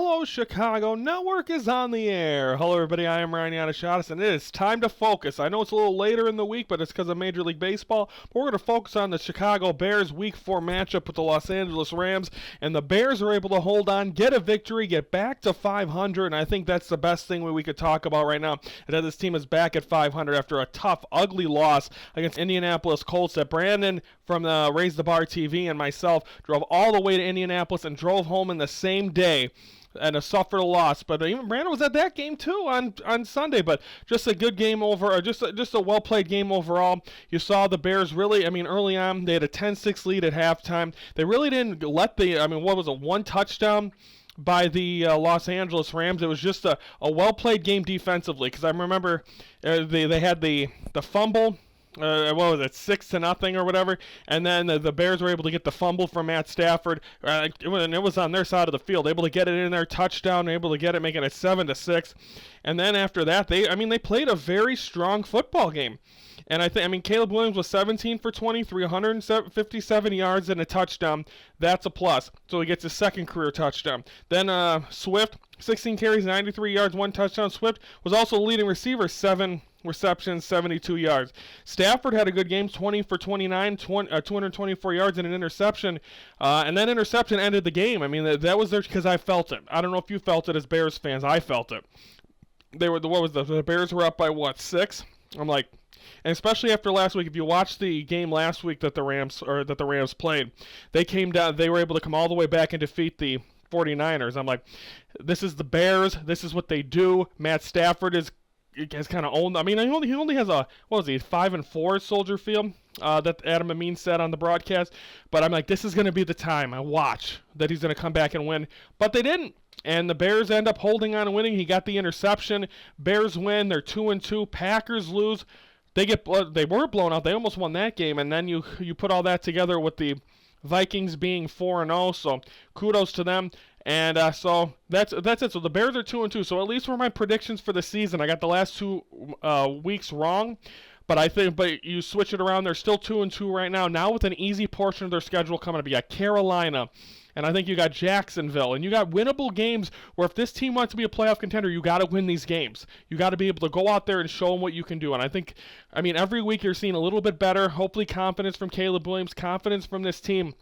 Hello, Chicago Network is on the air. Hello, everybody. I am Ryan Yanishatis, and it is time to focus. I know it's a little later in the week, but it's because of Major League Baseball. But we're going to focus on the Chicago Bears Week 4 matchup with the Los Angeles Rams. And the Bears are able to hold on, get a victory, get back to 500. And I think that's the best thing we could talk about right now, that this team is back at 500 after a tough, ugly loss against Indianapolis Colts that Brandon from the Raise the Bar TV and myself drove all the way to Indianapolis and drove home in the same day and suffered a loss. But even Brandon was at that game too on Sunday. But just a good game just a well-played game overall. You saw the Bears really, early on, they had a 10-6 lead at halftime. They really didn't let one touchdown by the Los Angeles Rams. It was just a well-played game defensively, because I remember they had the fumble. 6-0 or whatever, and then the Bears were able to get the fumble from Matt Stafford, and it was on their side of the field, able to get it in there, touchdown, able to get it, making it 7-6, and then after that, they played a very strong football game. And I think, Caleb Williams was 17 for 23, 157 yards and a touchdown. That's a plus. So he gets his second career touchdown. Then Swift, 16 carries, 93 yards, one touchdown. Swift was also the leading receiver, 7 receptions, 72 yards. Stafford had a good game, 20 for 29, 224 yards and an interception. And that interception ended the game. That was there because I felt it. I don't know if you felt it as Bears fans. I felt it. The Bears were up by 6? And especially after last week, if you watched the game last week that the Rams played, they came down. They were able to come all the way back and defeat the 49ers. I'm like, this is the Bears. This is what they do. Matt Stafford has kind of owned. He only has a 5-4 Soldier Field that Adam Amin said on the broadcast. But I'm like, this is going to be the time. I watch that he's going to come back and win. But they didn't. And the Bears end up holding on and winning. He got the interception. Bears win. They're 2-2. Packers lose. They were blown out. They almost won that game, and then you put all that together with the Vikings being 4-0. So kudos to them. And so that's it. So the Bears are 2-2. So at least for my predictions for the season, I got the last 2 weeks wrong. But you switch it around, they're still 2-2 right now. Now with an easy portion of their schedule coming up, you got Carolina. And I think you got Jacksonville, and you got winnable games where if this team wants to be a playoff contender, you got to win these games. You got to be able to go out there and show them what you can do. And I think, every week you're seeing a little bit better, hopefully confidence from Caleb Williams, confidence from this team.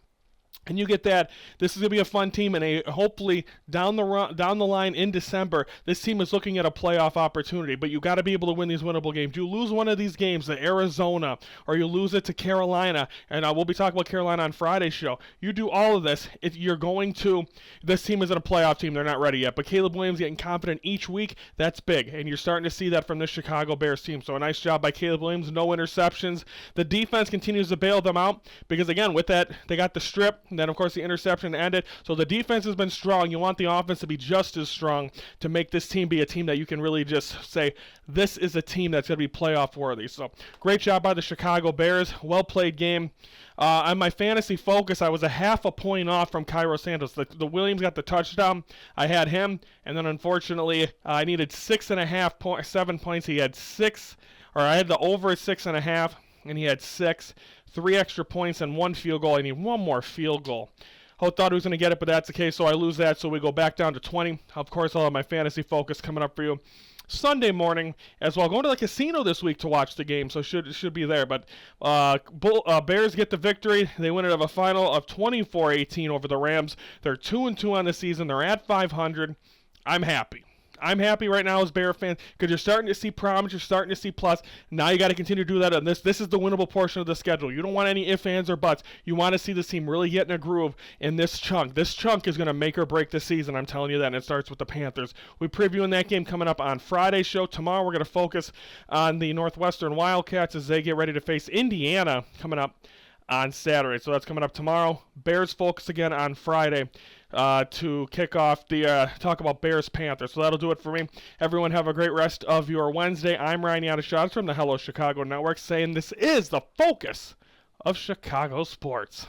And you get that. This is going to be a fun team, and hopefully down the line in December, this team is looking at a playoff opportunity. But you got to be able to win these winnable games. You lose one of these games to Arizona, or you lose it to Carolina, and we'll be talking about Carolina on Friday's show. You do all of this, this team isn't a playoff team. They're not ready yet. But Caleb Williams getting confident each week, that's big. And you're starting to see that from this Chicago Bears team. So a nice job by Caleb Williams. No interceptions. The defense continues to bail them out because, again, with that, they got the strip. And then, of course, the interception ended. So the defense has been strong. You want the offense to be just as strong to make this team be a team that you can really just say, this is a team that's going to be playoff worthy. So great job by the Chicago Bears. Well-played game. On my fantasy focus, I was a half a point off from Cairo Santos. The Williams got the touchdown. I had him. And then, unfortunately, I needed 7 points. He had 6. Or I had the over at 6.5. And he had 6. 3 extra points and 1 field goal. I need 1 more field goal. I thought he was going to get it, but that's the case, so I lose that. So we go back down to 20. Of course, I'll have my fantasy focus coming up for you Sunday morning as well. Going to the casino this week to watch the game, so should be there. But Bears get the victory. They win it of a final of 24-18 over the Rams. They're 2-2 on the season. They're at 500. I'm happy. I'm happy right now as Bear fans because you're starting to see promise, you're starting to see plus. Now you got to continue to do that, and this is the winnable portion of the schedule. You don't want any ifs, ands, or buts. You want to see this team really get in a groove in this chunk. This chunk is going to make or break the season, I'm telling you that, and it starts with the Panthers. We're previewing that game coming up on Friday's show. Tomorrow we're going to focus on the Northwestern Wildcats as they get ready to face Indiana coming up on Saturday. So that's coming up tomorrow. Bears focus again on Friday to kick off the talk about Bears-Panthers. So that'll do it for me. Everyone have a great rest of your Wednesday. I'm Ryan Yanishatis from the Hello Chicago Network saying this is the focus of Chicago sports.